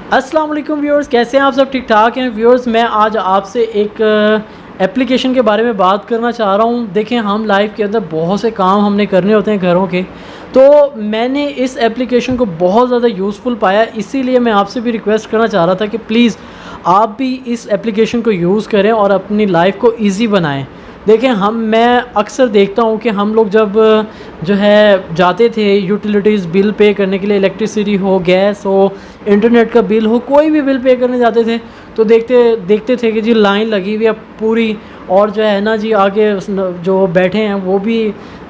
अस्सलाम वालेकुम व्यूअर्स, कैसे हैं आप सब? ठीक ठाक हैं व्यूअर्स। मैं आज आपसे एक एप्लीकेशन के बारे में बात करना चाह रहा हूं। देखें, हम लाइफ के अंदर बहुत से काम हमने करने होते हैं घरों के, तो मैंने इस एप्लीकेशन को बहुत ज़्यादा यूज़फुल पाया। इसीलिए मैं आपसे भी रिक्वेस्ट करना चाह रहा था कि प्लीज़ आप भी इस एप्लीकेशन को यूज़ करें और अपनी लाइफ को ईजी बनाएं। देखें, मैं अक्सर देखता हूँ कि हम लोग जब जो है जाते थे यूटिलिटीज़ बिल पे करने के लिए, इलेक्ट्रिसिटी हो, गैस हो, इंटरनेट का बिल हो, कोई भी बिल पे करने जाते थे तो देखते थे कि जी लाइन लगी हुई है पूरी, और जो है ना जी आगे जो बैठे हैं वो भी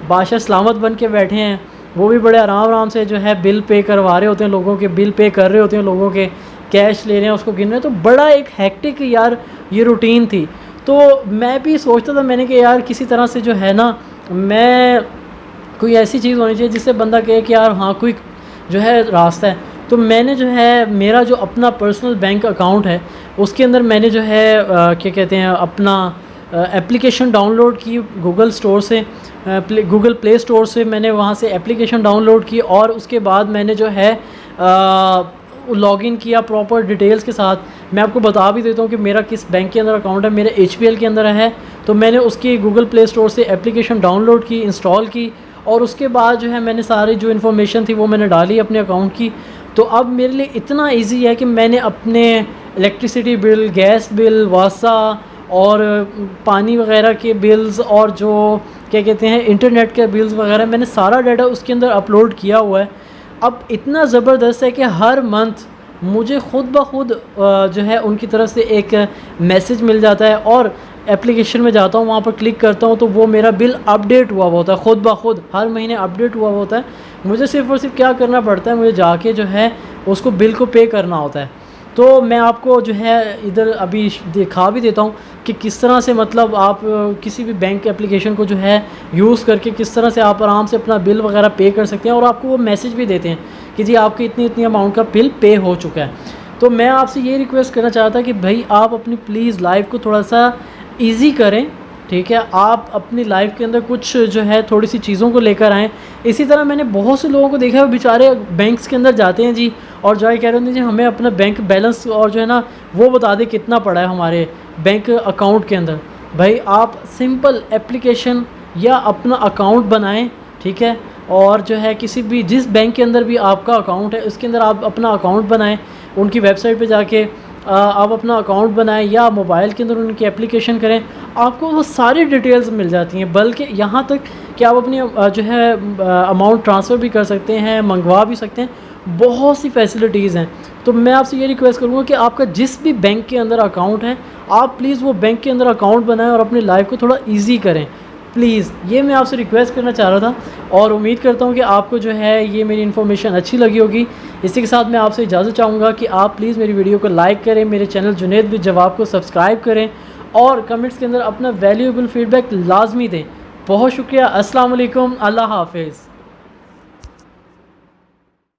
बादशाह सलामत बन के बैठे हैं, वो भी बड़े आराम से जो है बिल पे करवा रहे होते हैं, लोगों के बिल पे कर रहे होते हैं, लोगों के कैश ले रहे हैं, उसको गिन रहे हैं। तो बड़ा एक हेक्टिक यार ये रूटीन थी। तो मैं भी सोचता था, मैंने कि यार किसी तरह से जो है ना, मैं कोई ऐसी चीज़ होनी चाहिए जिससे बंदा कहे कि यार हाँ कोई जो है रास्ता है। तो मैंने जो है मेरा जो अपना पर्सनल बैंक अकाउंट है उसके अंदर मैंने जो है क्या कहते हैं अपना एप्लीकेशन डाउनलोड की गूगल स्टोर से, गूगल प्ले स्टोर से मैंने वहाँ से एप्लीकेशन डाउनलोड की, और उसके बाद मैंने जो है लॉगिन किया प्रॉपर डिटेल्स के साथ। मैं आपको बता भी देता हूँ कि मेरा किस बैंक के अंदर अकाउंट है, मेरे HPL के अंदर है। तो मैंने उसकी गूगल प्ले स्टोर से एप्लीकेशन डाउनलोड की, इंस्टॉल की, और उसके बाद जो है मैंने सारी जो इन्फॉर्मेशन थी वो मैंने डाली अपने अकाउंट की। तो अब मेरे लिए इतना इजी है कि मैंने अपने इलेक्ट्रिसिटी बिल, गैस बिल, वासा और पानी वगैरह के बिल्स, और जो क्या कहते हैं इंटरनेट के बिल्स वगैरह, मैंने सारा डाटा उसके अंदर अपलोड किया हुआ है। अब इतना ज़बरदस्त है कि हर मंथ मुझे ख़ुद ब खुद जो है उनकी तरफ से एक मैसेज मिल जाता है, और एप्लीकेशन में जाता हूँ, वहाँ पर क्लिक करता हूँ तो वो मेरा बिल अपडेट हुआ होता है, ख़ुद ब खुद हर महीने अपडेट हुआ होता है। मुझे सिर्फ़ और सिर्फ क्या करना पड़ता है, मुझे जाके जो है उसको बिल को पे करना होता है। तो मैं आपको जो है इधर अभी दिखा भी देता हूँ कि किस तरह से मतलब आप किसी भी बैंक एप्लीकेशन को जो है यूज़ करके किस तरह से आप आराम से अपना बिल वगैरह पे कर सकते हैं, और आपको वो मैसेज भी देते हैं कि जी आपके इतनी अमाउंट का बिल पे हो चुका है। तो मैं आपसे ये रिक्वेस्ट करना चाहता कि भाई आप अपनी प्लीज़ लाइफ को थोड़ा सा ईजी करें, ठीक है। आप अपनी लाइफ के अंदर कुछ जो है थोड़ी सी चीज़ों को लेकर आएँ। इसी तरह मैंने बहुत से लोगों को देखा है, बेचारे बैंक्स के अंदर जाते हैं जी, और जो है कह रहे होते हैं जी हमें अपना बैंक बैलेंस और जो है ना वो बता दें कितना पड़ा है हमारे बैंक अकाउंट के अंदर। भाई आप सिंपल एप्लीकेशन या अपना अकाउंट बनाएं, ठीक है, और जो है किसी भी जिस बैंक के अंदर भी आपका अकाउंट है उसके अंदर आप अपना अकाउंट बनाएं। उनकी वेबसाइट पे जाके आप अपना अकाउंट बनाएं, या मोबाइल के अंदर उनकी एप्लीकेशन करें, आपको वो सारी डिटेल्स मिल जाती हैं। बल्कि यहाँ तक कि आप अपनी जो है अमाउंट ट्रांसफ़र भी कर सकते हैं, मंगवा भी सकते हैं, बहुत सी फैसिलिटीज़ हैं। तो मैं आपसे ये रिक्वेस्ट करूँगा कि आपका जिस भी बैंक के अंदर अकाउंट है, आप प्लीज़ वो बैंक के अंदर अकाउंट बनाएं और अपनी लाइफ को थोड़ा ईजी करें प्लीज़। ये मैं आपसे रिक्वेस्ट करना चाह रहा था, और उम्मीद करता हूँ कि आपको जो है ये मेरी इन्फॉर्मेशन अच्छी लगी होगी। इसी के साथ मैं आपसे इजाज़त चाहूँगा कि आप प्लीज़ मेरी वीडियो को लाइक करें, मेरे चैनल जुनैद विद जवाब को सब्सक्राइब करें, और कमेंट्स के अंदर अपना वैल्यूएबल फ़ीडबैक लाजमी दें। बहुत शुक्रिया। अस्सलाम वालेकुम, अल्लाह हाफ़िज़।